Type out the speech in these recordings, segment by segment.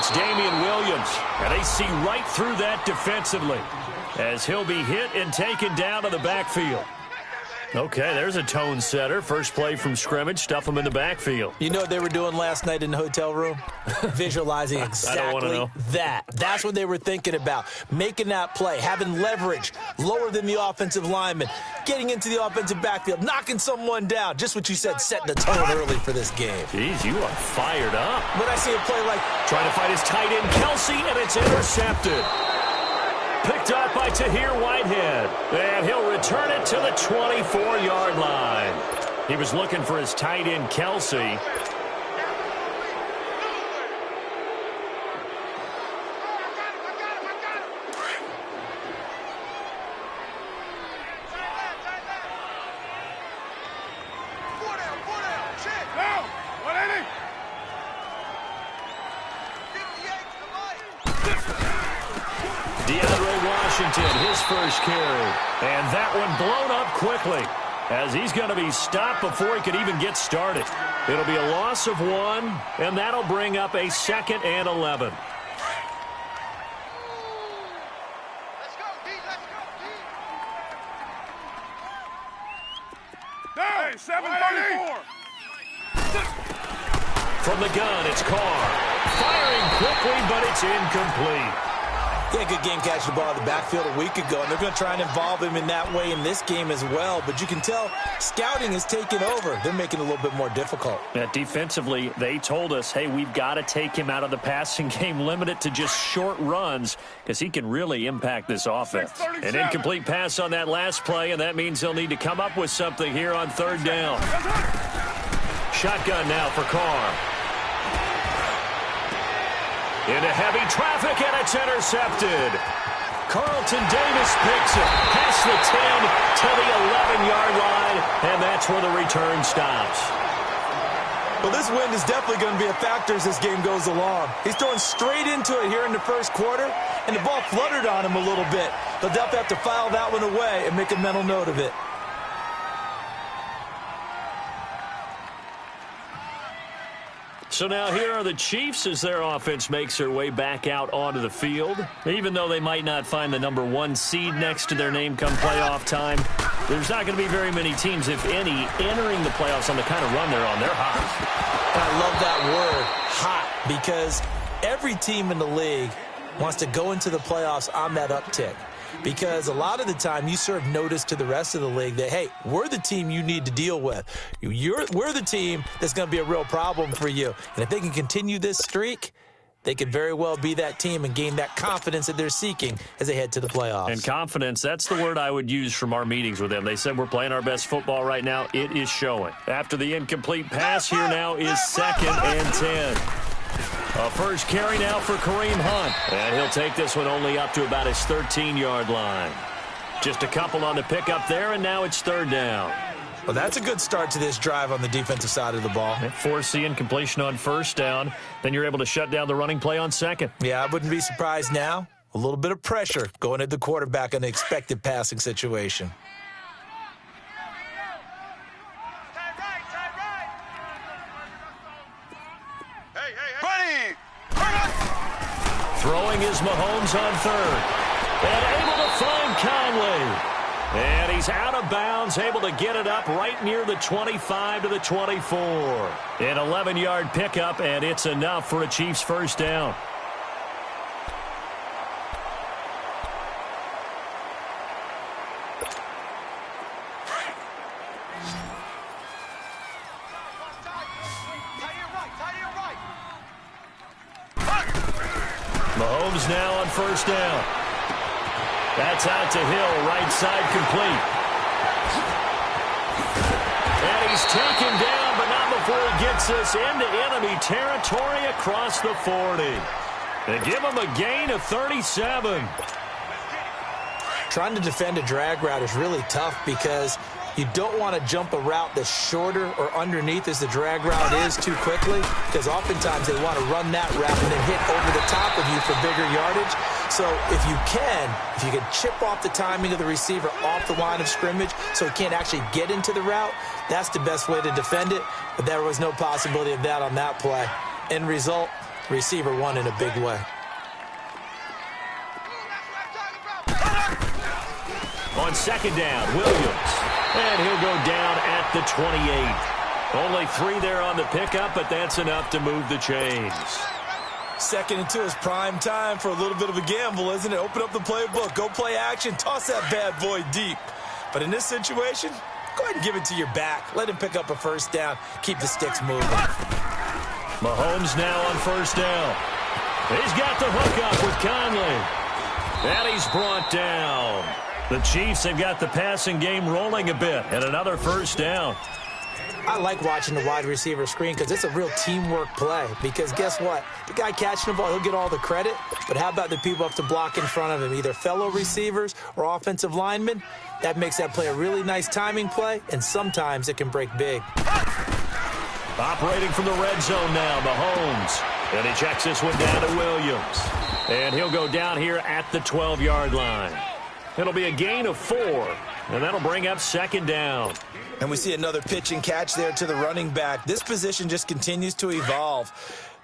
It's Damian Williams, and they see right through that defensively as he'll be hit and taken down to the backfield. Okay, there's a tone setter. First play from scrimmage, stuff him in the backfield. You know what they were doing last night in the hotel room? Visualizing exactly that. That's what they were thinking about. Making that play, having leverage, lower than the offensive lineman, getting into the offensive backfield, knocking someone down. Just what you said, setting the tone early for this game. Jeez, you are fired up. When I see a play like... Trying to fight his tight end, Kelsey, and it's intercepted. Picked up by Tahir Whitehead, and he'll return it to the 24-yard line. He was looking for his tight end, Kelsey. His first carry, and that one blown up quickly as he's going to be stopped before he could even get started. It'll be a loss of 1, and that'll bring up a 2nd and 11. Hey, 734. From the gun, it's Carr. Firing quickly, but it's incomplete. Yeah, good game catching the ball in the backfield a week ago, and they're going to try and involve him in that way in this game as well. But you can tell scouting is taking over. They're making it a little bit more difficult. Yeah, defensively, they told us, hey, we've got to take him out of the passing game, limit it to just short runs, because he can really impact this offense. An incomplete pass on that last play, and that means they'll need to come up with something here on 3rd down. Shotgun now for Carr. Into heavy traffic, and it's intercepted. Carlton Davis picks it past the 10 to the 11-yard line, and that's where the return stops. Well, this wind is definitely going to be a factor as this game goes along. He's throwing straight into it here in the first quarter, and the ball fluttered on him a little bit. They'll definitely have to file that one away and make a mental note of it. So now here are the Chiefs as their offense makes their way back out onto the field. Even though they might not find the number 1 seed next to their name come playoff time, there's not going to be very many teams, if any, entering the playoffs on the kind of run they're on. They're hot. I love that word, hot, because every team in the league wants to go into the playoffs on that uptick. Because a lot of the time you serve notice to the rest of the league that, hey, we're the team you need to deal with. We're the team that's going to be a real problem for you. And if they can continue this streak, they could very well be that team and gain that confidence that they're seeking as they head to the playoffs. And confidence, that's the word I would use from our meetings with them. They said we're playing our best football right now. It is showing. After the incomplete pass, here now is 2nd and 10. A first carry now for Kareem Hunt. And he'll take this one only up to about his 13-yard line. Just a couple on the pickup there, and now it's 3rd down. Well, that's a good start to this drive on the defensive side of the ball. Force the incompletion on 1st down. Then you're able to shut down the running play on 2nd. Yeah, I wouldn't be surprised now. A little bit of pressure going at the quarterback in an expected passing situation. Throwing is Mahomes on 3rd. And able to find Conley. And he's out of bounds, able to get it up right near the 25 to the 24. An 11-yard pickup, and it's enough for a Chiefs 1st down. Mahomes now on 1st down. That's out to Hill, right side complete. And he's taken down, but not before he gets this into enemy territory across the 40. They give him a gain of 37. Trying to defend a drag route is really tough because you don't want to jump a route that's shorter or underneath as the drag route is too quickly, because oftentimes they want to run that route and then hit over the top of you for bigger yardage. So if you can chip off the timing of the receiver off the line of scrimmage so he can't actually get into the route, that's the best way to defend it. But there was no possibility of that on that play. End result, Receiver won in a big way. On second down, Williams. And he'll go down at the 28. Only 3 there on the pickup, but that's enough to move the chains. 2nd and 2 is prime time for a little bit of a gamble, isn't it? Open up the playbook, go play action, toss that bad boy deep. But in this situation, go ahead and give it to your back. Let him pick up a first down. Keep the sticks moving. Mahomes now on first down. He's got the hook up with Conley. And he's brought down. The Chiefs have got the passing game rolling a bit. And another first down. I like watching the wide receiver screen because it's a real teamwork play. Because guess what? The guy catching the ball, he'll get all the credit. But how about the people up to block in front of him, either fellow receivers or offensive linemen? That makes that play a really nice timing play, and sometimes it can break big. Operating from the red zone now, Mahomes. And he checks this one down to Williams. And he'll go down here at the 12-yard line. It'll be a gain of 4, and that'll bring up second down. And we see another pitch and catch there to the running back. This position just continues to evolve.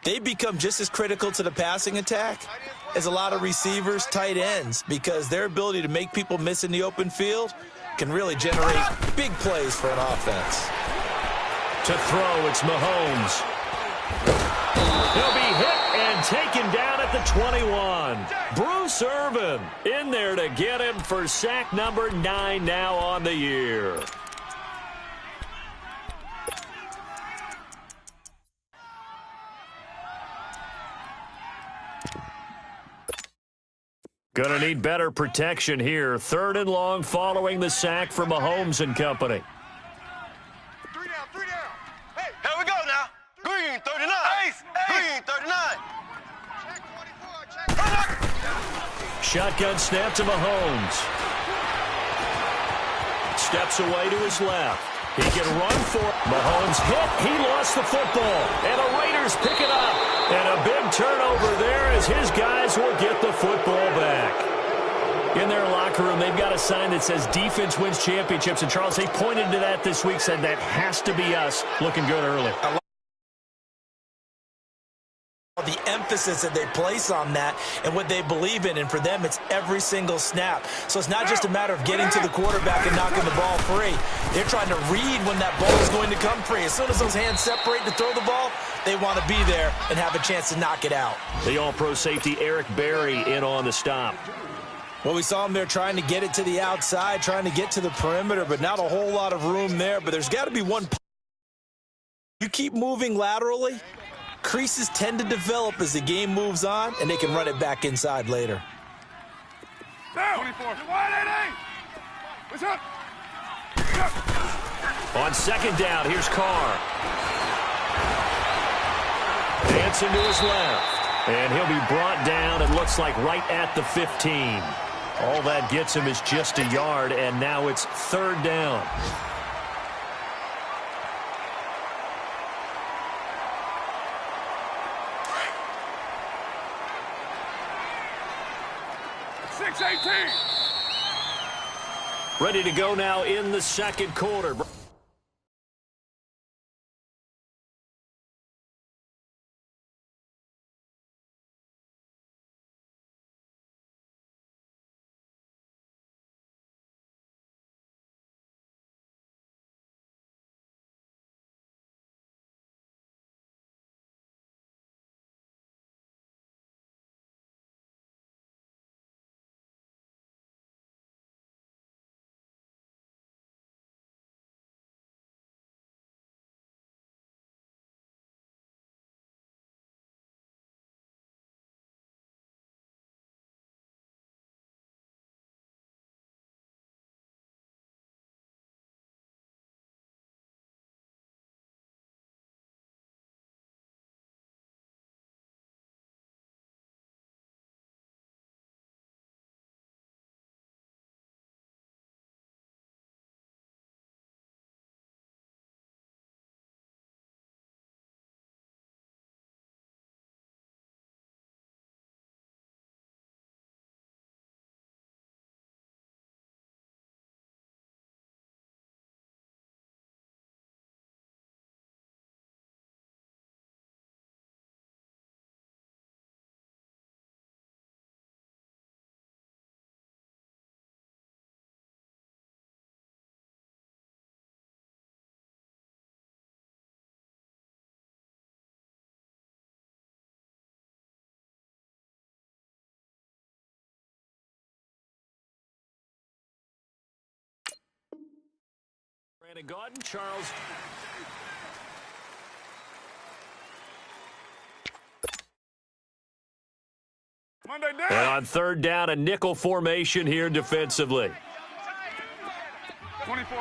They become just as critical to the passing attack as a lot of receivers, tight ends, because their ability to make people miss in the open field can really generate big plays for an offense. To throw, it's Mahomes. He'll be hit and taken down at the 21. Bruce Irvin in there to get him for sack number 9 now on the year. Going to need better protection here. 3rd and long following the sack from Mahomes and company. 3 down, 3 down. Hey, here we go now. Green 39. Ace. Green 39. Check 24. Check. Shotgun snap to Mahomes. Steps away to his left. He can run for it. Mahomes hit. He lost the football. And the Raiders pick it up. And a big turnover there as his guys will get the football back. In their locker room, they've got a sign that says defense wins championships. And Charles, they pointed to that this week, said that has to be us. Looking good early. The emphasis that they place on that and what they believe in, and for them it's every single snap. So it's not just a matter of getting to the quarterback and knocking the ball free. They're trying to read when that ball is going to come free. As soon as those hands separate to throw the ball, they want to be there and have a chance to knock it out. The all-pro safety Eric Berry in on the stop. Well, we saw him there trying to get it to the outside, trying to get to the perimeter, but not a whole lot of room there. But there's got to be one. You keep moving laterally, creases tend to develop as the game moves on, and they can run it back inside later. Down. 24. Wide 88. What's up? On second down, here's Carr. Dancing to his left. And he'll be brought down, it looks like, right at the 15. All that gets him is just a yard, and now it's 3rd down. Ready to go now in the second quarter. Brandon Gaudin, Charles. And on third down, a nickel formation here defensively. 24.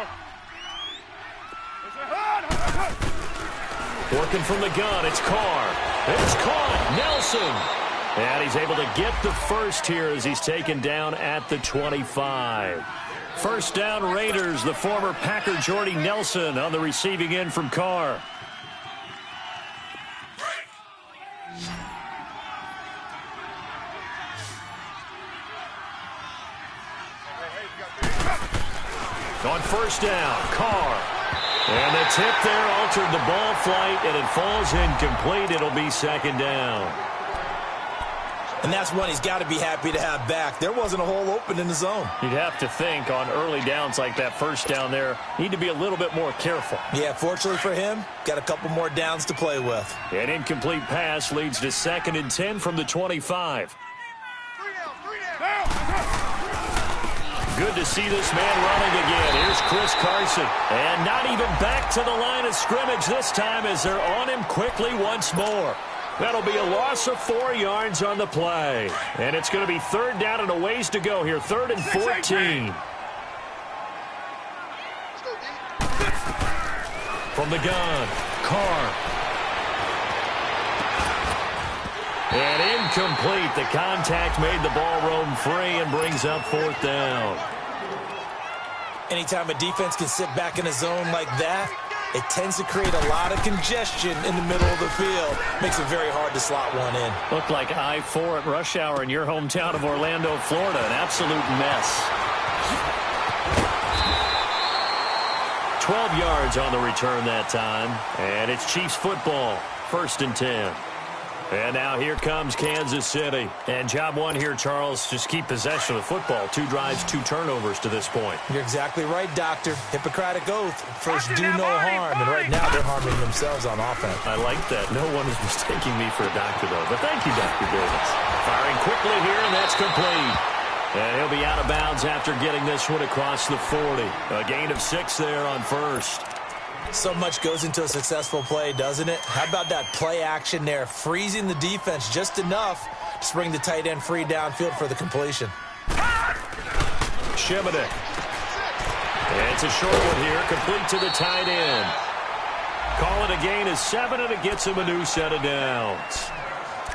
Working from the gun, it's Carr. It's caught, Nelson. And he's able to get the first here as he's taken down at the 25. First down, Raiders. The former Packer Jordy Nelson on the receiving end from Carr. On first down, Carr. And the tip there altered the ball flight, and it falls incomplete. It'll be second down. And that's one he's got to be happy to have back. There wasn't a hole open in the zone. You'd have to think on early downs like that first down there, need to be a little bit more careful. Yeah, fortunately for him, got a couple more downs to play with. An incomplete pass leads to 2nd and 10 from the 25. Good to see this man running again. Here's Chris Carson. And not even back to the line of scrimmage this time as they're on him quickly once more. That'll be a loss of 4 yards on the play. And it's going to be third down and a ways to go here. 3rd and 14. From the gun, Carr. And incomplete. The contact made the ball roam free and brings up 4th down. Anytime a defense can sit back in a zone like that, it tends to create a lot of congestion in the middle of the field. Makes it very hard to slot one in. Looked like I-4 at rush hour in your hometown of Orlando, Florida. An absolute mess. 12 yards on the return that time. And it's Chiefs football. 1st and 10. And now here comes Kansas City. And job one here, Charles, just keep possession of the football. 2 drives, 2 turnovers to this point. You're exactly right, Doctor. Hippocratic oath. First, do no harm. And right now, they're harming themselves on offense. I like that. No one is mistaking me for a doctor, though. But thank you, Dr. Davis. Firing quickly here, and that's complete. And he'll be out of bounds after getting this one across the 40. A gain of 6 there on first. So much goes into a successful play, doesn't it? How about that play action there, freezing the defense just enough to bring the tight end free downfield for the completion. Shimonek. And it's a short one here, complete to the tight end. Call it a gain of 7, and it gets him a new set of downs.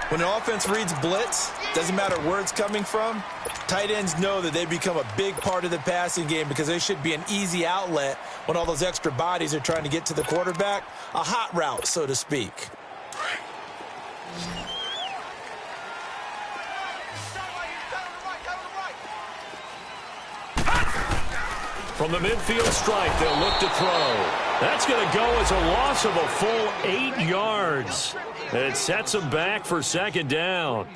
When an offense reads blitz, doesn't matter where it's coming from, tight ends know that they become a big part of the passing game because they should be an easy outlet when all those extra bodies are trying to get to the quarterback. A hot route, so to speak. From the midfield strike, they'll look to throw. That's going to go as a loss of a full 8 yards. It sets them back for 2nd down.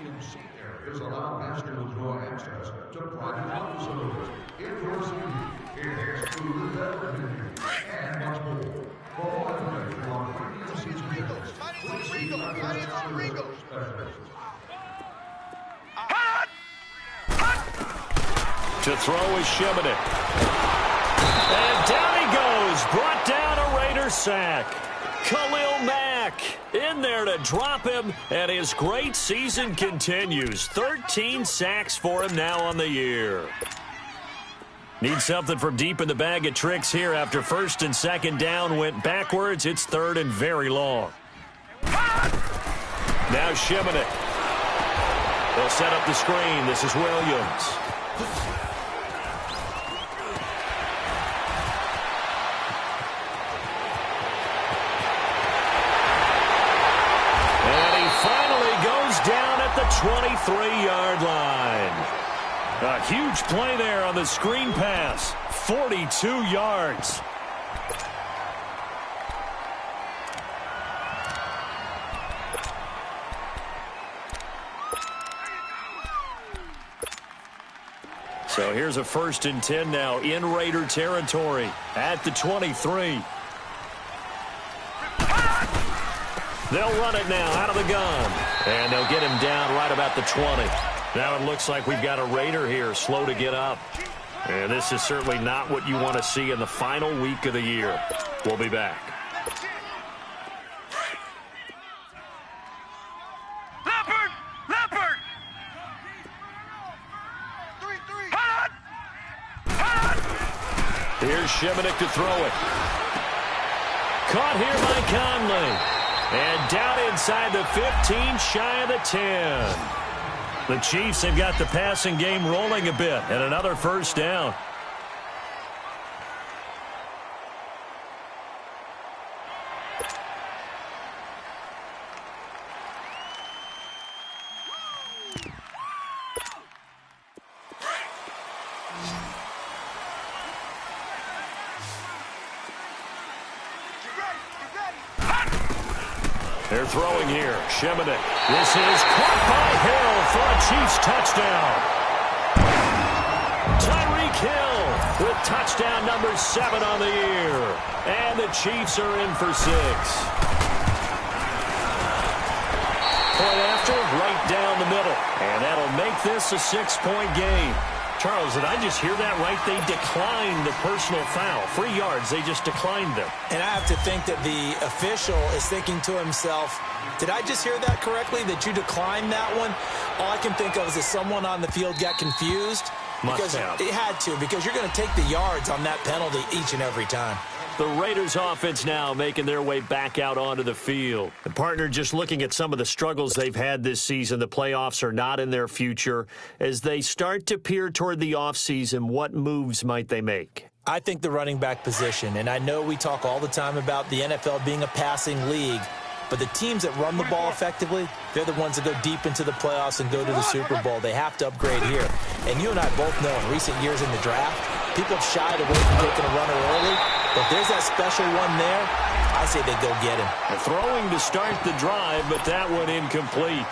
To throw is Shimonek. And down he goes. Brought down a Raider sack. Khalil Mack in there to drop him, and his great season continues. 13 sacks for him now on the year. Need something from deep in the bag of tricks here after 1st and 2nd down went backwards. It's 3rd and very long. Now Shimonek. They'll set up the screen. This is Williams. Down at the 23-yard line. A huge play there on the screen pass. 42 yards. So here's a 1st and 10 now in Raider territory at the 23. They'll run it now out of the gun. And they'll get him down right about the 20. Now it looks like we've got a Raider here, slow to get up. And this is certainly not what you want to see in the final week of the year. We'll be back. Leopard! Leopard! 3-3. Hot! Hot! Here's Shimonik to throw it. Caught here by Conley. And down inside the 15, shy of the 10. The Chiefs have got the passing game rolling a bit, and another first down. They're throwing here. Shimonik. This is caught by Hill for a Chiefs touchdown. Tyreek Hill with touchdown number 7 on the year. And the Chiefs are in for 6. Point after, right down the middle. And that'll make this a 6-point game. Charles, did I just hear that right? They declined the personal foul. 3 yards, they just declined them. And I have to think that the official is thinking to himself, did I just hear that correctly, that you declined that one? All I can think of is that someone on the field got confused. Must have. It had to, because you're going to take the yards on that penalty each and every time. The Raiders offense now making their way back out onto the field. And partner, just looking at some of the struggles they've had this season, the playoffs are not in their future. As they start to peer toward the offseason, what moves might they make? I think the running back position, and I know we talk all the time about the NFL being a passing league, but the teams that run the ball effectively, they're the ones that go deep into the playoffs and go to the Super Bowl. They have to upgrade here. And you and I both know in recent years in the draft, people have shied away from taking a runner early. But if there's that special one there, I say they go get him. They're throwing to start the drive, but that one incomplete.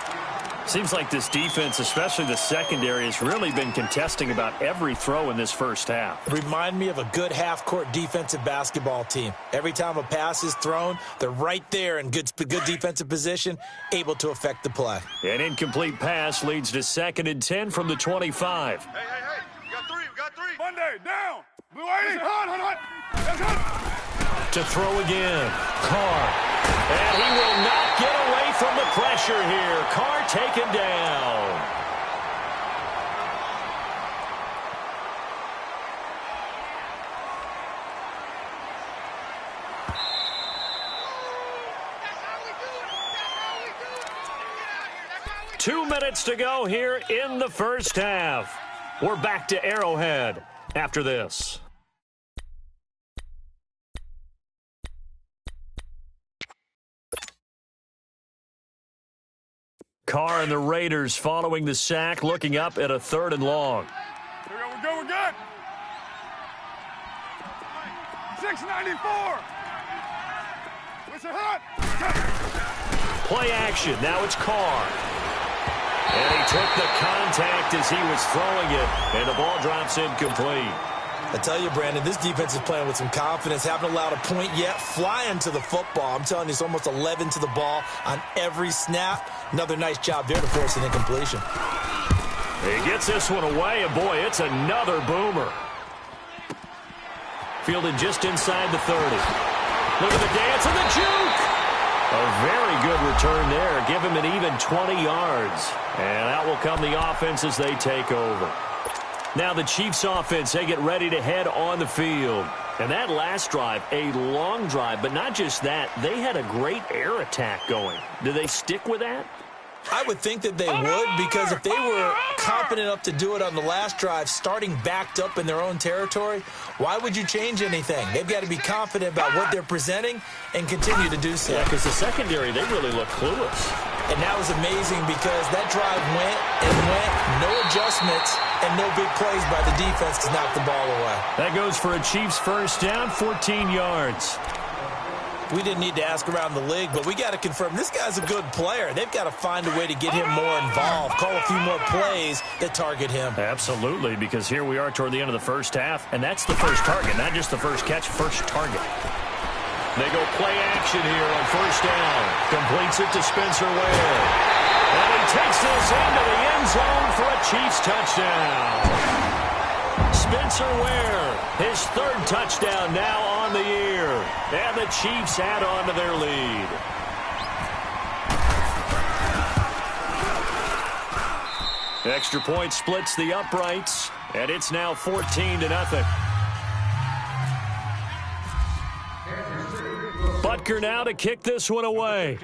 Seems like this defense, especially the secondary, has really been contesting about every throw in this first half. Remind me of a good half-court defensive basketball team. Every time a pass is thrown, they're right there in good defensive position, able to affect the play. An incomplete pass leads to 2nd and 10 from the 25. Hey, we got 3, we got 3. Monday, down. Blue 80. Hot. To throw again. Carr. And he will not get away from the pressure here. Carr taken down. Two minutes to go here in the first half. We're back to Arrowhead after this. Carr and the Raiders following the sack, looking up at a 3rd and long. Here we go, we're good. 694. What's it hot? Play action. Now it's Carr. And he took the contact as he was throwing it, and the ball drops incomplete. I tell you, Brandon, this defense is playing with some confidence. Haven't allowed a point yet. Flying to the football. I'm telling you, it's almost 11 to the ball on every snap. Another nice job there to force an incompletion. He gets this one away, and boy, it's another boomer. Fielded just inside the 30. Look at the dance and the juke. A very good return there. Give him an even 20 yards. And out will come the offense as they take over. Now the Chiefs offense, they get ready to head on the field. And that last drive, a long drive, but not just that, they had a great air attack going. Do they stick with that? I would think that they would, because if they were confident enough to do it on the last drive, starting backed up in their own territory, why would you change anything? They've got to be confident about what they're presenting and continue to do so. Yeah, because the secondary, they really look clueless. And that was amazing because that drive went and went, no adjustments, and no big plays by the defense to knock the ball away. That goes for a Chiefs first down, 14 yards. We didn't need to ask around the league, but we got to confirm this guy's a good player. They've got to find a way to get him more involved, call a few more plays that target him. Absolutely, because here we are toward the end of the first half, and that's the first target, not just the first catch, first target. They go play action here on first down. Completes it to Spencer Ware. And he takes this into the end zone for a Chiefs touchdown. Spencer Ware, his third touchdown now on the year. And the Chiefs add on to their lead. Extra point splits the uprights, and it's now 14-0. Butker now to kick this one away.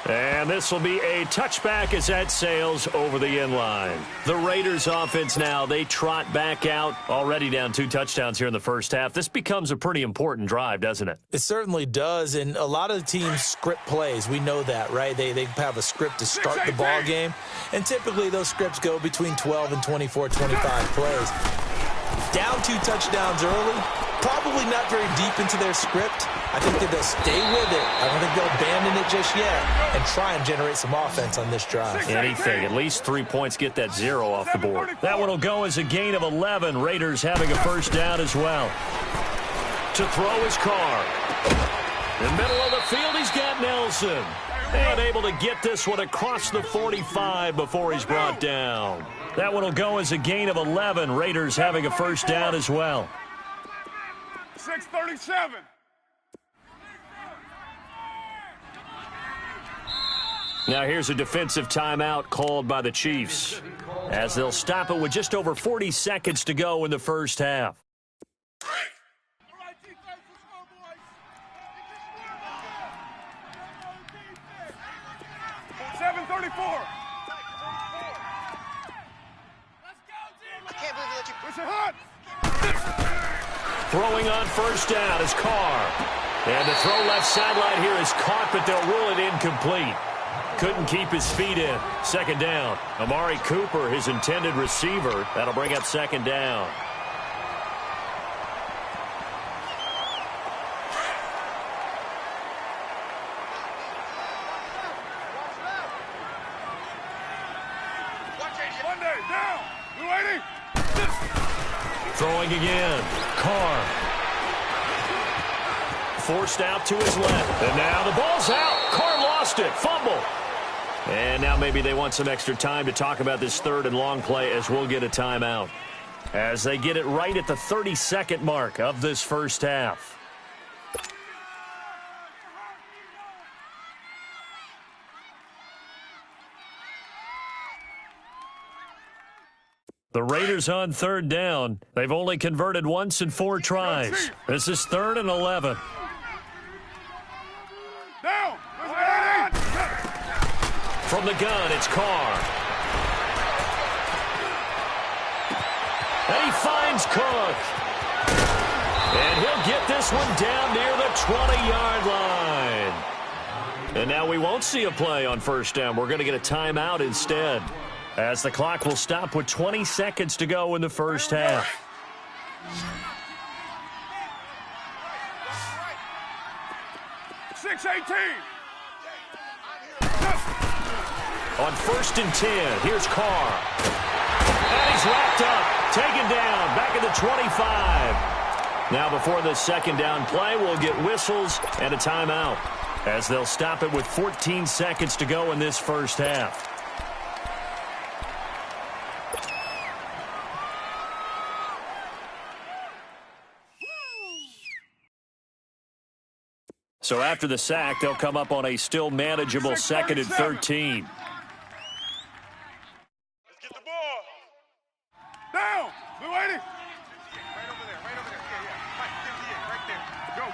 And this will be a touchback as that sails over the end line. The Raiders offense now, they trot back out, already down 2 touchdowns here in the first half. This becomes a pretty important drive, doesn't it? It certainly does, and a lot of the teams script plays. We know that, right? They have a script to start the ball game, and typically those scripts go between 12 and 24, 25 plays. Down 2 touchdowns early, probably not very deep into their script. I think that they'll stay with it. I don't think they'll abandon it just yet and try and generate some offense on this drive. Anything. At least 3 points, get that 0 off the board. That one will go as a gain of 11. Raiders having a first down as well. To throw his Carr. In the middle of the field, he's got Nelson. And able to get this one across the 45 before he's brought down. That one will go as a gain of 11. Raiders having a first down as well. 6:37. Now here's a defensive timeout called by the Chiefs as they'll stop it with just over 40 seconds to go in the first half. 7:34. I can't believe you let you push it hard. Throwing on first down is Carr. And the throw left sideline here is caught, but they'll rule it incomplete. Couldn't keep his feet in. Second down. Amari Cooper, his intended receiver. That'll bring up second down. Throwing again. Carr. Forced out to his left. And now the ball's out. Carr lost it. Fumble. And now maybe they want some extra time to talk about this third and long play as we'll get a timeout. As they get it right at the 30-second mark of this first half. The Raiders on third down. They've only converted once in 4 tries. This is 3rd and 11. Down. From the gun, it's Carr. And he finds Cook. And he'll get this one down near the 20-yard line. And now we won't see a play on first down. We're going to get a timeout instead, as the clock will stop with 20 seconds to go in the first half. On 1st and 10, here's Carr. And he's wrapped up, taken down, back at the 25. Now before the second down play, we'll get whistles and a timeout, as they'll stop it with 14 seconds to go in this first half. So after the sack, they'll come up on a still manageable 2nd and 13. Let's get the ball. Down. We're waiting. Right over there. Yeah. Right there. Go.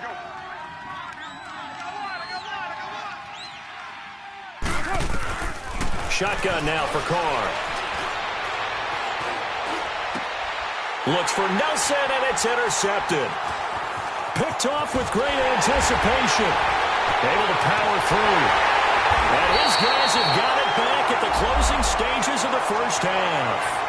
Shotgun now for Carr. Looks for Nelson, and it's intercepted. Picked off with great anticipation. Able to power through. And his guys have got it back at the closing stages of the first half.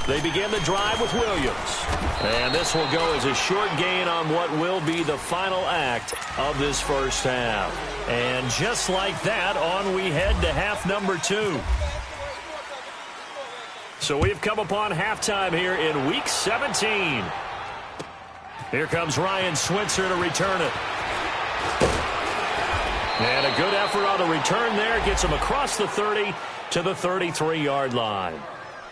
They begin the drive with Williams. And this will go as a short gain on what will be the final act of this first half. And just like that, on we head to half number 2. So we've come upon halftime here in Week 17. Here comes Ryan Switzer to return it. And a good effort on the return there. Gets him across the 30 to the 33-yard line.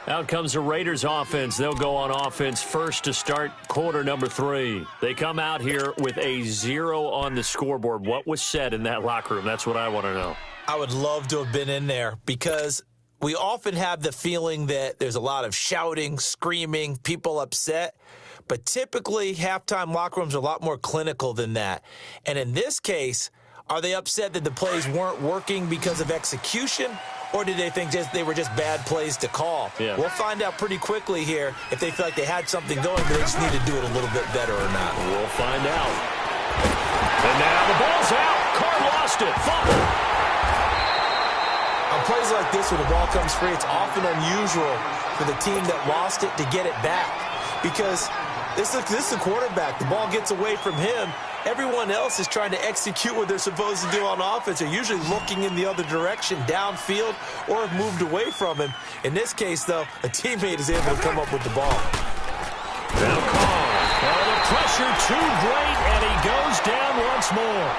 Out comes the Raiders offense. They'll go on offense first to start quarter number 3. They come out here with a 0 on the scoreboard. What was said in that locker room? That's what I want to know. I would love to have been in there because we often have the feeling that there's a lot of shouting, screaming, people upset. But typically, halftime locker rooms are a lot more clinical than that. And in this case, are they upset that the plays weren't working because of execution? Or did they think they were just bad plays to call? Yeah. We'll find out pretty quickly here if they feel like they had something going, but they just need to do it a little bit better or not. We'll find out. And now the ball's out. Carr lost it. Fumble. On plays like this where the ball comes free, it's often unusual for the team that lost it to get it back because this is the quarterback. The ball gets away from him. Everyone else is trying to execute what they're supposed to do on offense. They're usually looking in the other direction, downfield, or have moved away from him. In this case, though, a teammate is able to come up with the ball. Now Carr. The pressure too great, and he goes down once more.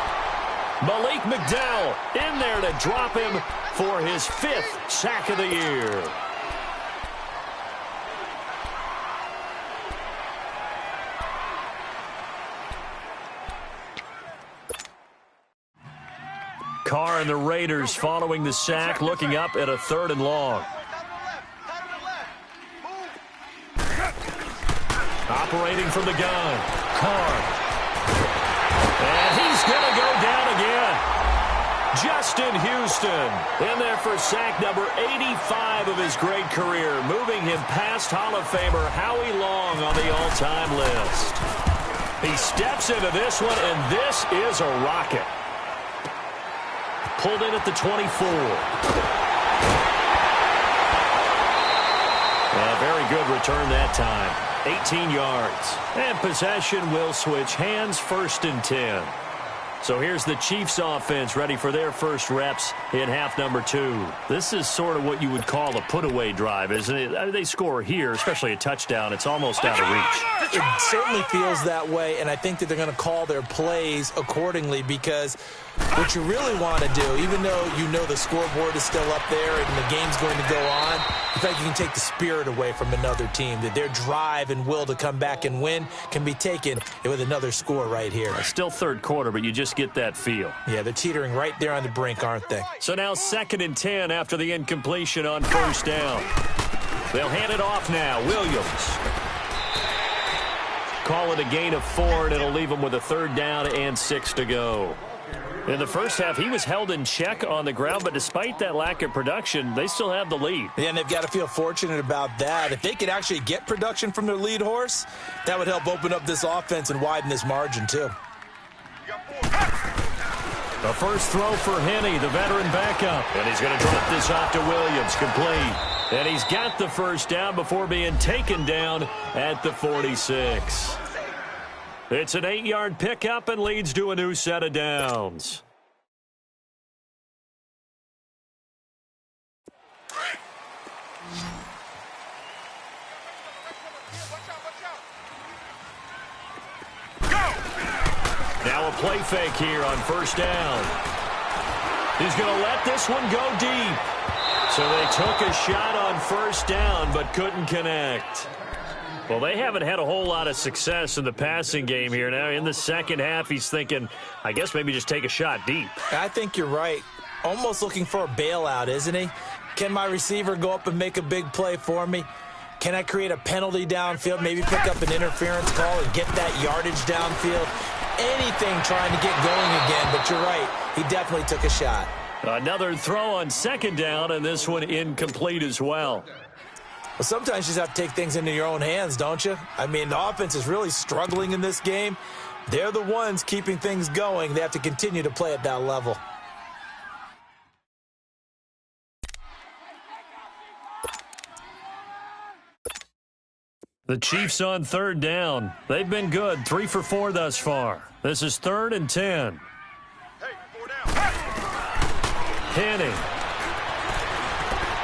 Malik McDowell in there to drop him for his 5th sack of the year. Carr and the Raiders following the sack, looking up at a 3rd and long. Operating from the gun, Carr. And he's going to go down again. Justin Houston in there for sack number 85 of his great career, moving him past Hall of Famer Howie Long on the all-time list. He steps into this one, and this is a rocket. Pulled in at the 24. A very good return that time. 18 yards. And possession will switch hands, 1st and 10. So here's the Chiefs offense ready for their first reps in half number 2. This is sort of what you would call a put-away drive, isn't it? They score here, especially a touchdown. It's almost out of reach. It certainly feels that way, and I think that they're going to call their plays accordingly because what you really want to do, even though you know the scoreboard is still up there and the game's going to go on, in fact, you can take the spirit away from another team, that their drive and will to come back and win can be taken with another score right here. Still 3rd quarter, but you just get that feel. Yeah, they're teetering right there on the brink, aren't they? So now 2nd and 10 after the incompletion on 1st down. They'll hand it off now. Williams. Call it a gain of 4, and it'll leave them with a 3rd down and 6 to go. In the first half, he was held in check on the ground, but despite that lack of production, they still have the lead. Yeah, and they've got to feel fortunate about that. If they could actually get production from their lead horse, that would help open up this offense and widen this margin, too. The first throw for Henne, the veteran backup. And he's going to drop this off to Williams, complete. And he's got the 1st down before being taken down at the 46. It's an 8-yard pickup and leads to a new set of downs. Now a play fake here on 1st down. He's going to let this one go deep. So they took a shot on 1st down but couldn't connect. Well, they haven't had a whole lot of success in the passing game here. Now, in the second half, he's thinking, I guess maybe just take a shot deep. I think you're right. Almost looking for a bailout, isn't he? Can my receiver go up and make a big play for me? Can I create a penalty downfield, maybe pick up an interference call and get that yardage downfield? Anything trying to get going again, but you're right. He definitely took a shot. Another throw on 2nd down, and this one incomplete as well. Well, sometimes you just have to take things into your own hands, don't you? I mean, the offense is really struggling in this game. They're the ones keeping things going. They have to continue to play at that level. The Chiefs on third down. They've been good, 3 for 4 thus far. This is 3rd and 10. Hey, 4 down. Penny.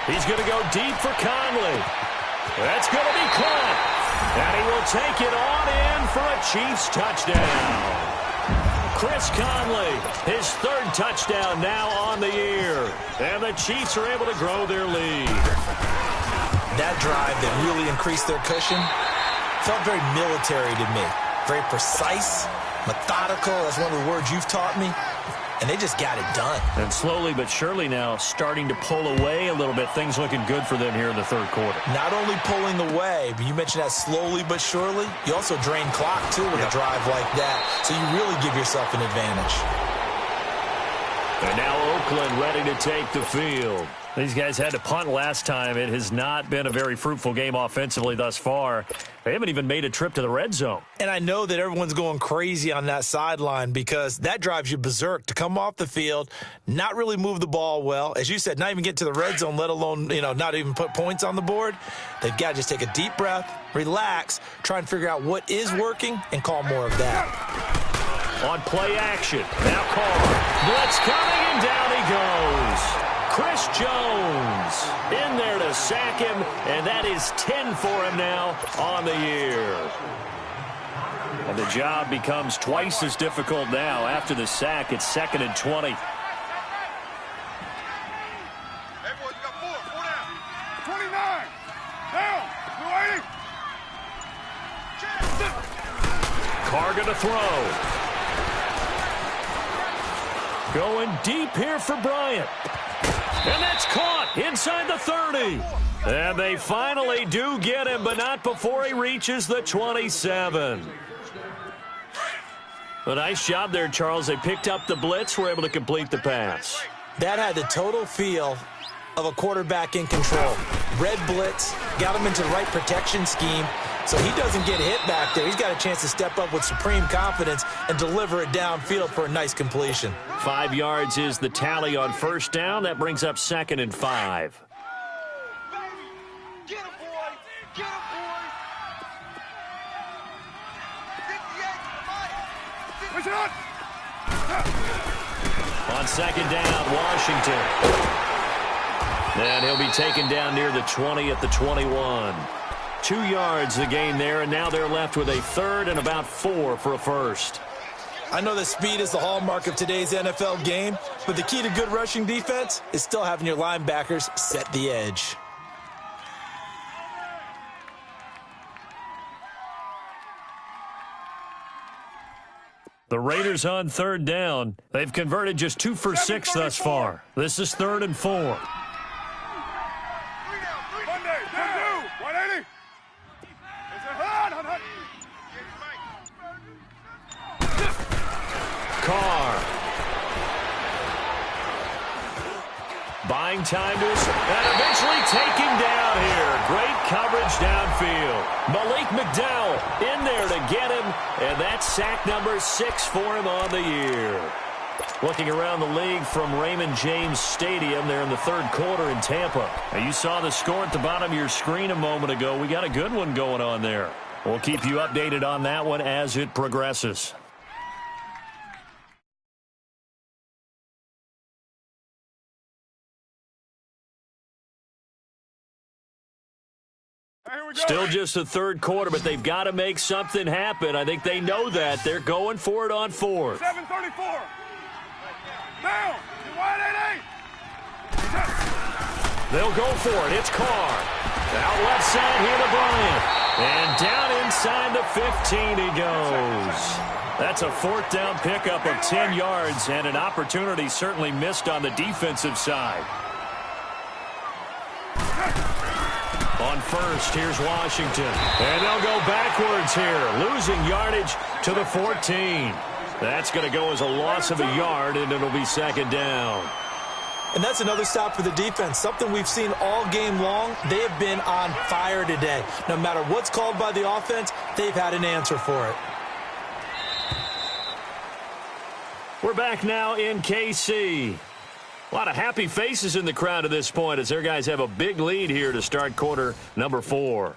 He's going to go deep for Conley. That's going to be caught. And he will take it on in for a Chiefs touchdown. Chris Conley, his 3rd touchdown now on the year. And the Chiefs are able to grow their lead. That drive that really increased their cushion felt very military to me. Very precise, methodical. That's one of the words you've taught me. And they just got it done. And slowly but surely now starting to pull away a little bit. Things looking good for them here in the 3rd quarter. Not only pulling away, but you mentioned that slowly but surely. You also drain clock, too, with a drive like that. So you really give yourself an advantage. And now Oakland ready to take the field. These guys had to punt last time. It has not been a very fruitful game offensively thus far. They haven't even made a trip to the red zone. And I know that everyone's going crazy on that sideline because that drives you berserk to come off the field, not really move the ball well. As you said, not even get to the red zone, let alone, not even put points on the board. They've got to just take a deep breath, relax, try and figure out what is working, and call more of that. On play action. Now Carr. Blitz coming, and down he goes. Chris Jones in there to sack him, and that is 10 for him now on the year. And the job becomes twice as difficult now. After the sack, it's 2nd and 20. Hey, boys, you got 4 down. 29. Down. Blue 80. Carr going to throw. Going deep here for Bryant. And that's caught inside the 30. And they finally do get him, but not before he reaches the 27. A nice job there, Charles. They picked up the blitz, were able to complete the pass. That had the total feel of a quarterback in control. Red blitz, got him into the right protection scheme, so he doesn't get hit back there. He's got a chance to step up with supreme confidence and deliver it downfield for a nice completion. 5 yards is the tally on first down. That brings up 2nd and 5. Get him, boy. Get him, boy. 58. Push it on. On 2nd down, Washington. And he'll be taken down near the 20 at the 21. 2 yards the gain there, and now they're left with a 3rd and about 4 for a first. I know that speed is the hallmark of today's NFL game, but the key to good rushing defense is still having your linebackers set the edge. The Raiders on 3rd down. They've converted just 2 for 6 thus far. This is 3rd and 4. 3 down. Monday. 180. It's a hut. Carr. Buying time to his, and eventually taken down here. Great coverage downfield. Malik McDowell in there to get him, and that's sack number 6 for him on the year. Looking around the league from Raymond James Stadium, they're in the 3rd quarter in Tampa. Now, you saw the score at the bottom of your screen a moment ago. We got a good one going on there. We'll keep you updated on that one as it progresses. Still just the 3rd quarter, but they've got to make something happen. I think they know that. They're going for it on 4th. 7:34. Down. Wide 88. They'll go for it. It's Carr. Out left side here to Bryant. And down inside the 15 he goes. That's a 4th down pickup of 10 yards and an opportunity certainly missed on the defensive side. On first, here's Washington. And they'll go backwards here, losing yardage to the 14. That's going to go as a loss of a yard, and it'll be 2nd down. And that's another stop for the defense, something we've seen all game long. They have been on fire today. No matter what's called by the offense, they've had an answer for it. We're back now in KC. A lot of happy faces in the crowd at this point as their guys have a big lead here to start quarter number 4.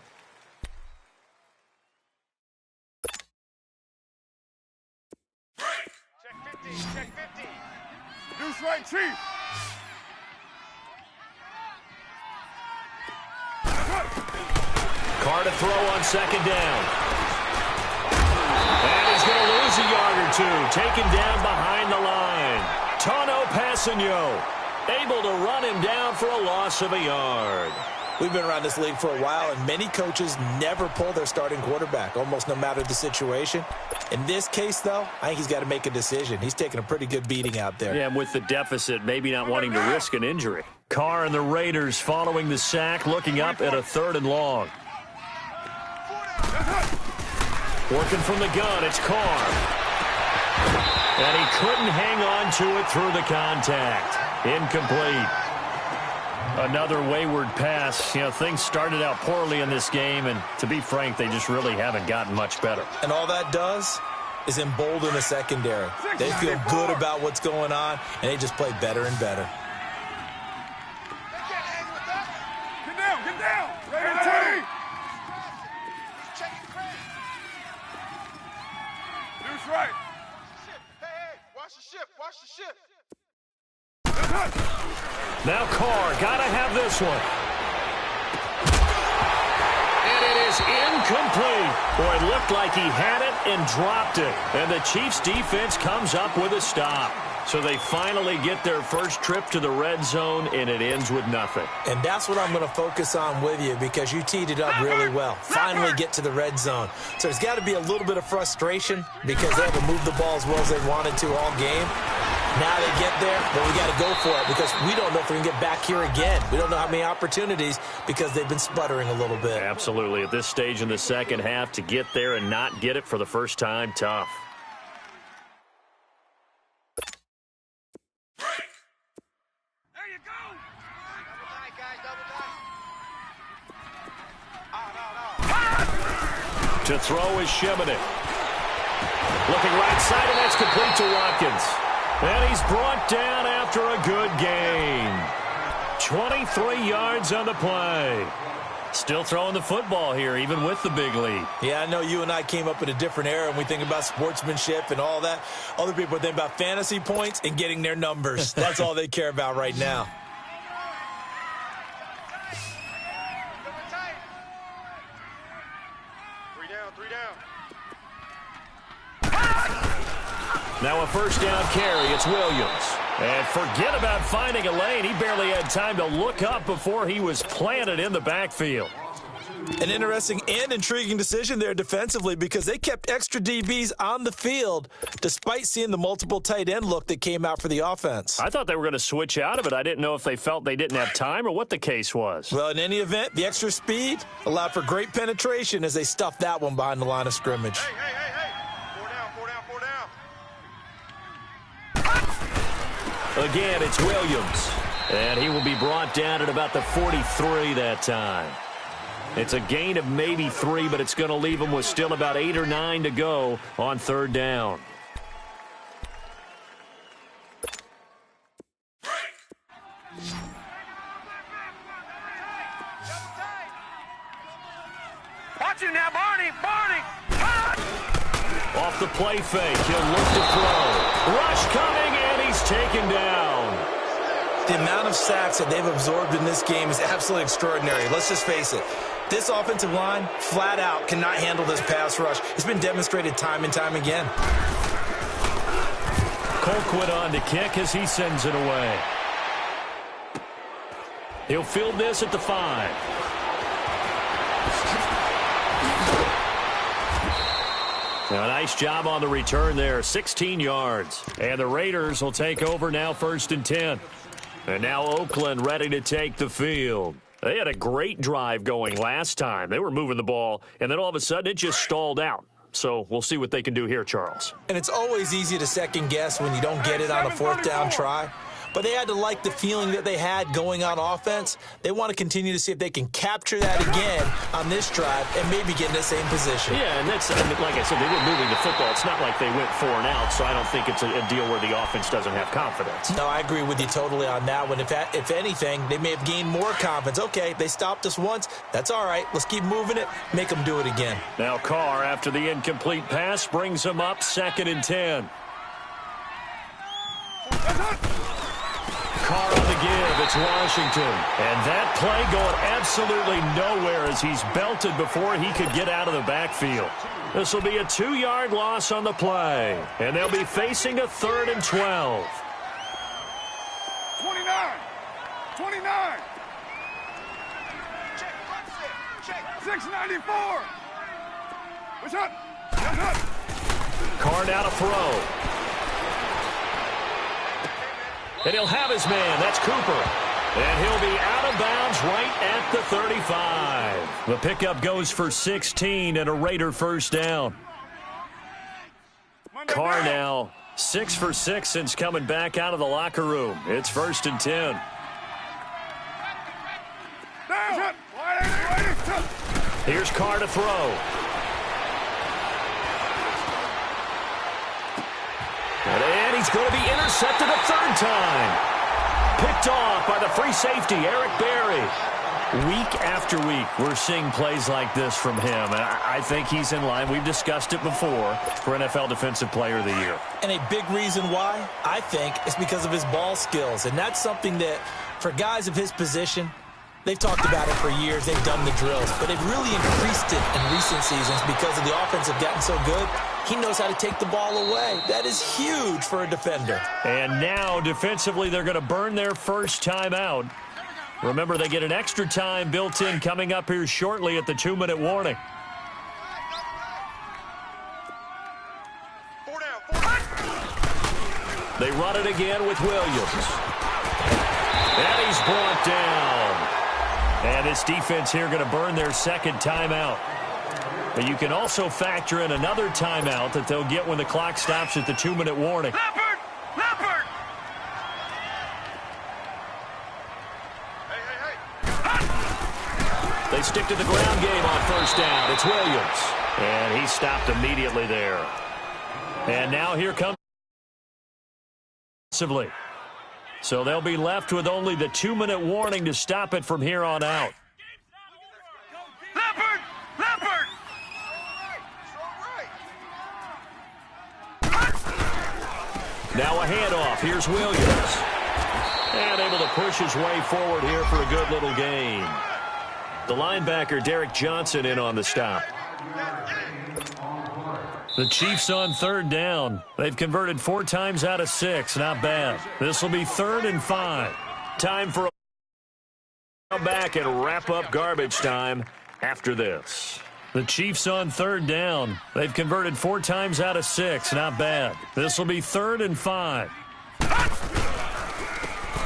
Check 50. Deuce right, Chief. Carr to throw on second down. And he's going to lose a yard or two. Taken down behind the line. Tano Passanio able to run him down for a loss of a yard. We've been around this league for a while, and many coaches never pull their starting quarterback, almost no matter the situation. In this case, though, I think he's got to make a decision. He's taking a pretty good beating out there. Yeah, and with the dedeficit, maybe not wanting to risk an injury. Carr and the Raiders following the sack, looking up at a 3rd and long. Working from the gun, it's Carr. And he couldn't hang on to it through the contact. Incomplete. Another wayward pass. You know, things started out poorly in this game, and to be frank, they just really haven't gotten much better. And all that does is embolden the secondary. They feel good about what's going on, and they just play better and better. Get down, get down. Hey. Deuce right. Hey, watch the shift, watch the shift. Now Carr, got to have this one. And it is incomplete. Boy, it looked like he had it and dropped it. And the Chiefs defense comes up with a stop. So they finally get their first trip to the red zone, and it ends with nothing. And that's what I'm going to focus on with you, because you teed it up really well. Finally get to the red zone. So there's got to be a little bit of frustration because they haven't moved the ball as well as they wanted to all game. Now they get there, but we got to go for it because we don't know if we can get back here again. We don't know how many opportunities because they've been sputtering a little bit. Absolutely. At this stage in the second half, to get there and not get it for the first time, tough. To throw is Shimonek. Looking right side, and that's complete to Watkins. And he's brought down after a good gain. 23 yards on the play. Still throwing the football here, even with the big lead. Yeah, I know you and I came up in a different era, and we think about sportsmanship and all that. Other people think about fantasy points and getting their numbers. That's all they care about right now. Now a first down carry. It's Williams. And forget about finding a lane. He barely had time to look up before he was planted in the backfield. An interesting and intriguing decision there defensively because they kept extra DBs on the field despite seeing the multiple tight end look that came out for the offense. I thought they were going to switch out of it. I didn't know if they felt they didn't have time or what the case was. Well, in any event, the extra speed allowed for great penetration as they stuffed that one behind the line of scrimmage. Hey. 4 down. Again, it's Williams. And he will be brought down at about the 43 that time. It's a gain of maybe 3, but it's going to leave him with still about 8 or 9 to go on third down. Watch him now, Barney. Off the play fake, he'll look to throw. Rush coming, and he's taken down. The amount of sacks that they've absorbed in this game is absolutely extraordinary. Let's just face it. This offensive line, flat out, cannot handle this pass rush. It's been demonstrated time and time again. Colquitt on to kick as he sends it away. He'll field this at the 5. Now, a nice job on the return there, 16 yards. And the Raiders will take over now, 1st and 10. And now Oakland ready to take the field. They had a great drive going last time. They were moving the ball, and then all of a sudden it just stalled out. So we'll see what they can do here, Charles. And it's always easy to second guess when you don't get it on a 4th down try. But they had to like the feeling that they had going on offense. They want to continue to see if they can capture that again on this drive and maybe get in the same position. Yeah, and that's, like I said, they were moving the football. It's not like they went 4 and out, so I don't think it's a deal where the offense doesn't have confidence. No, I agree with you totally on that one. If anything, they may have gained more confidence. Okay, they stopped us once. That's all right. Let's keep moving it. Make them do it again. Now Carr, after the incomplete pass, brings them up 2nd and 10. Carr on the give. It's Washington. And that play going absolutely nowhere as he's belted before he could get out of the backfield. This will be a 2-yard loss on the play. And they'll be facing a 3rd and 12. 29. 694. What's up? Carr now to throw. And he'll have his man. That's Cooper. And he'll be out of bounds right at the 35. The pickup goes for 16 and a Raider first down. Carr now 6 for 6 since coming back out of the locker room. It's 1st and 10. Here's Carr to throw. And he's going to be intercepted a 3rd time. Picked off by the free safety, Eric Berry. Week after week, we're seeing plays like this from him. And I think he's in line. We've discussed it before for NFL Defensive Player of the Year. And a big reason why, I think, is because of his ball skills. And that's something that, for guys of his position, they've talked about it for years. They've done the drills. But they've really increased it in recent seasons because of the offense have gotten so good. He knows how to take the ball away. That is huge for a defender. And now, defensively, they're going to burn their first time out. Remember, they get an extra time built in coming up here shortly at the 2-minute warning. They run it again with Williams. And he's brought down. And this defense here going to burn their second timeout. But you can also factor in another timeout that they'll get when the clock stops at the 2-minute warning. Leopard! They stick to the ground game on first down. It's Williams. And he stopped immediately there. And now here comes so they'll be left with only the 2-minute warning to stop it from here on out. Leopard! Now a handoff. Here's Williams. And able to push his way forward here for a good little gain. The linebacker, Derek Johnson, in on the stop. The Chiefs on 3rd down. They've converted 4 times out of 6. Not bad. This will be 3rd and 5. Time for a back and wrap up garbage time after this. The Chiefs on 3rd down. They've converted 4 times out of 6. Not bad. This will be 3rd and 5.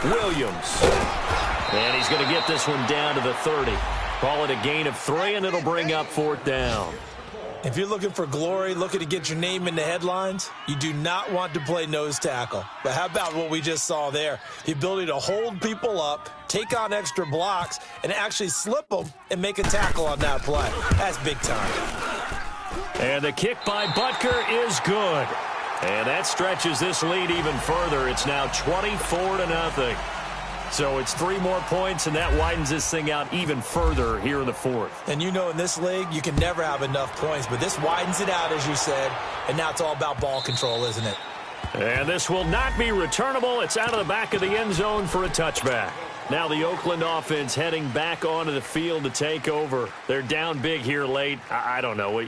Williams. And he's going to get this one down to the 30. Call it a gain of 3, and it'll bring up 4th down. If you're looking for glory, looking to get your name in the headlines, you do not want to play nose tackle. But how about what we just saw there? The ability to hold people up, take on extra blocks, and actually slip them and make a tackle on that play. That's big time. And the kick by Butker is good. And that stretches this lead even further. It's now 24-0. So it's 3 more points, and that widens this thing out even further here in the 4th. And you know in this league, you can never have enough points, but this widens it out, as you said, and now it's all about ball control, isn't it? And this will not be returnable. It's out of the back of the end zone for a touchback. Now the Oakland offense heading back onto the field to take over. They're down big here late. I don't know.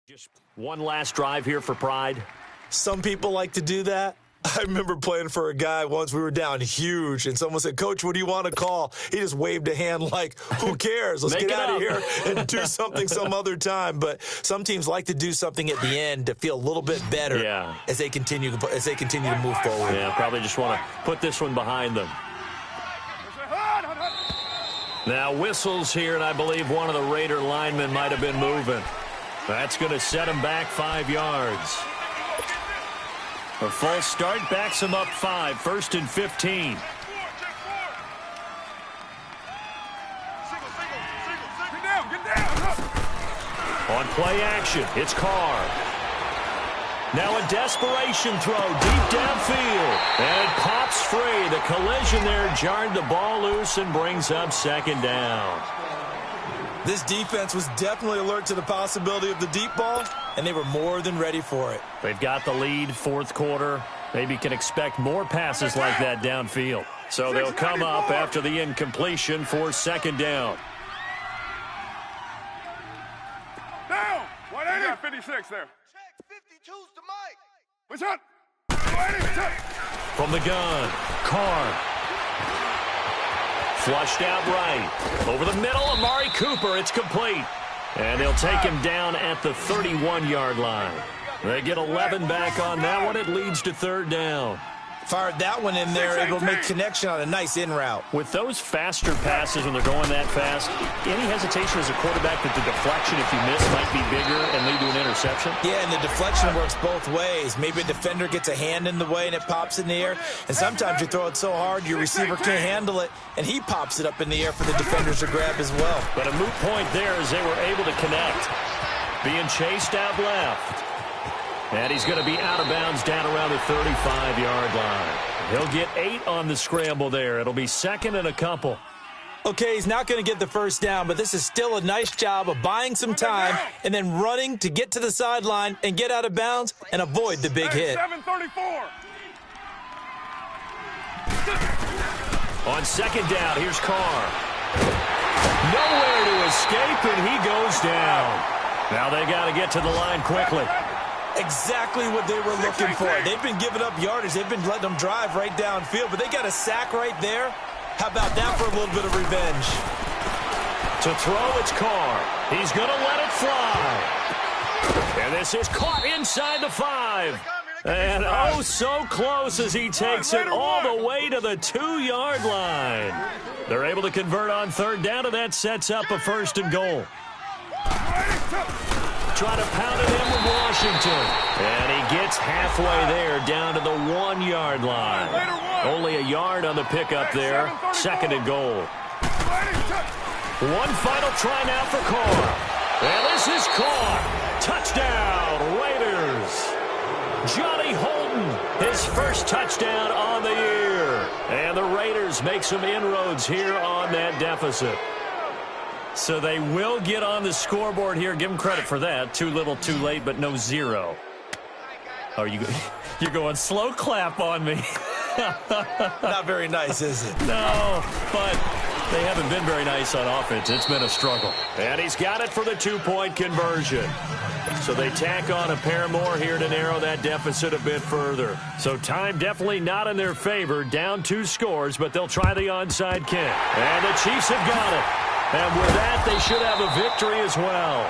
Just one last drive here for Pride. Some people like to do that. I remember playing for a guy once. We were down huge, and someone said, "Coach, what do you want to call?" He just waved a hand like, who cares? Let's get out of here and do something some other time. But some teams like to do something at the end to feel a little bit better as they continue to move forward. Yeah, probably just want to put this one behind them. Now whistles here, and I believe one of the Raider linemen might have been moving. That's going to set him back 5 yards. A false start backs him up 5. 1st and 15. Play action. It's Carr. Now a desperation throw deep downfield. And it pops free. The collision there jarred the ball loose and brings up second down. This defense was definitely alert to the possibility of the deep ball, and they were more than ready for it. They've got the lead, fourth quarter. Maybe can expect more passes like that downfield. So they'll come up after the incompletion for second down. Down. 180. 56 there. Check 52's to Mike. What's up? 180. Check. From the gun, Carr. Flushed out right. Over the middle, Amari Cooper. It's complete. And they'll take him down at the 31-yard line. They get 11 back on that one. It leads to third down. Fired that one in there. It'll make connection on a nice in route. With those faster passes when they're going that fast, any hesitation as a quarterback that the deflection, if you miss, might be bigger and lead to an interception? Yeah, and the deflection works both ways. Maybe a defender gets a hand in the way and it pops in the air. And sometimes you throw it so hard your receiver can't handle it, and he pops it up in the air for the defenders to grab as well. But a moot point there as they were able to connect. Being chased out left. And he's going to be out of bounds down around the 35-yard line. He'll get 8 on the scramble there. It'll be second and a couple. Okay, he's not going to get the first down, but this is still a nice job of buying some time and then running to get to the sideline and get out of bounds and avoid the big hit. 734. On second down, here's Carr. Nowhere to escape, and he goes down. Now they got to get to the line quickly. Exactly what they were looking for. They've been giving up yardage. They've been letting them drive right downfield, but they got a sack right there. How about that for a little bit of revenge? To throw, it's Carr. He's going to let it fly. And this is caught inside the 5. And oh, so close as he takes it all the way to the 2-yard line. They're able to convert on third down, and that sets up a first and goal. Try to pound it in with Washington. And he gets halfway there down to the 1-yard line. Only a yard on the pickup there. Second and goal. One final try now for Carr. And this is caught. Touchdown, Raiders. Johnny Holden, his first touchdown on the year. And the Raiders make some inroads here on that deficit. So they will get on the scoreboard here. Give them credit for that. Too little, too late, but no 0. Oh, you're going slow clap on me. Not very nice, is it? No, but they haven't been very nice on offense. It's been a struggle. And he's got it for the 2-point conversion. So they tack on a pair more here to narrow that deficit a bit further. So time definitely not in their favor. Down 2 scores, but they'll try the onside kick. And the Chiefs have got it. And with that, they should have a victory as well.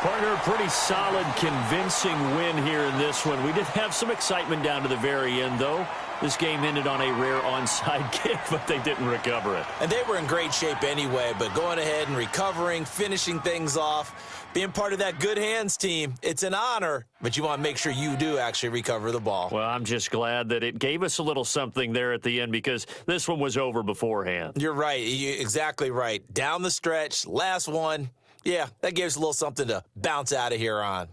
Partner, pretty solid, convincing win here in this one. We did have some excitement down to the very end, though. This game ended on a rare onside kick, but they didn't recover it. And they were in great shape anyway, but going ahead and recovering, finishing things off, being part of that good hands team, it's an honor, but you want to make sure you do actually recover the ball. Well, I'm just glad that it gave us a little something there at the end because this one was over beforehand. You're right. You're exactly right. Down the stretch, last one. Yeah, that gave us a little something to bounce out of here on.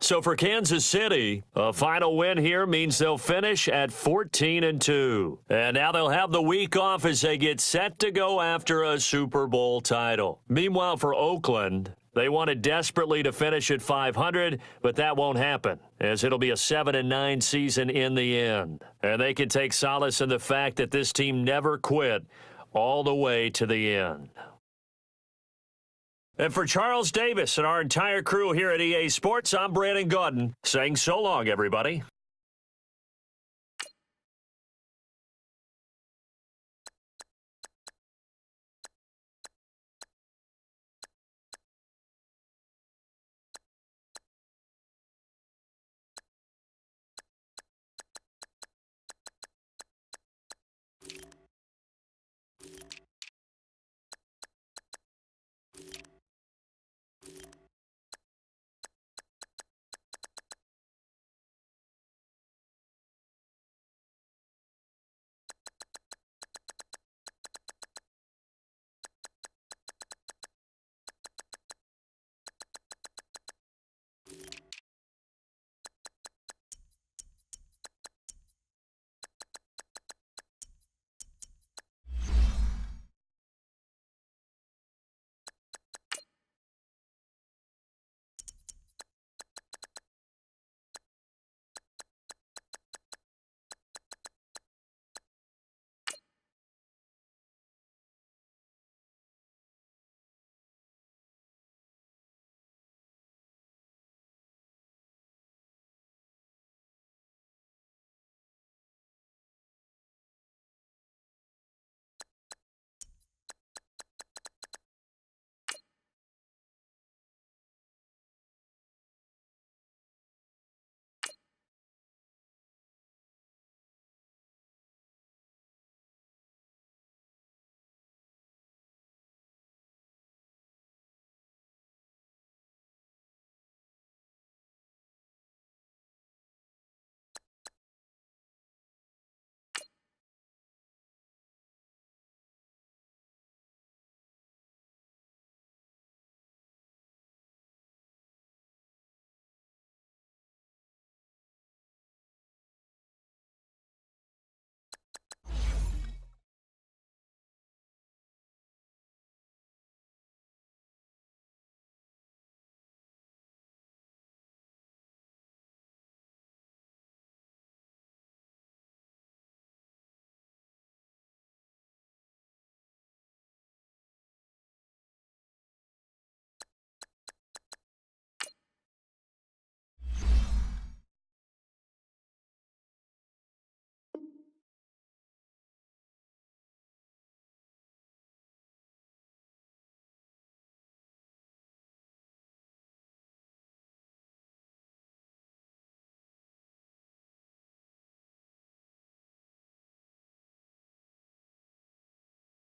So for Kansas City, a final win here means they'll finish at 14-2. And now they'll have the week off as they get set to go after a Super Bowl title. Meanwhile, for Oakland, they wanted desperately to finish at 500, but that won't happen, as it'll be a 7-9 season in the end. And they can take solace in the fact that this team never quit all the way to the end. And for Charles Davis and our entire crew here at EA Sports, I'm Brandon Gaudin saying so long, everybody.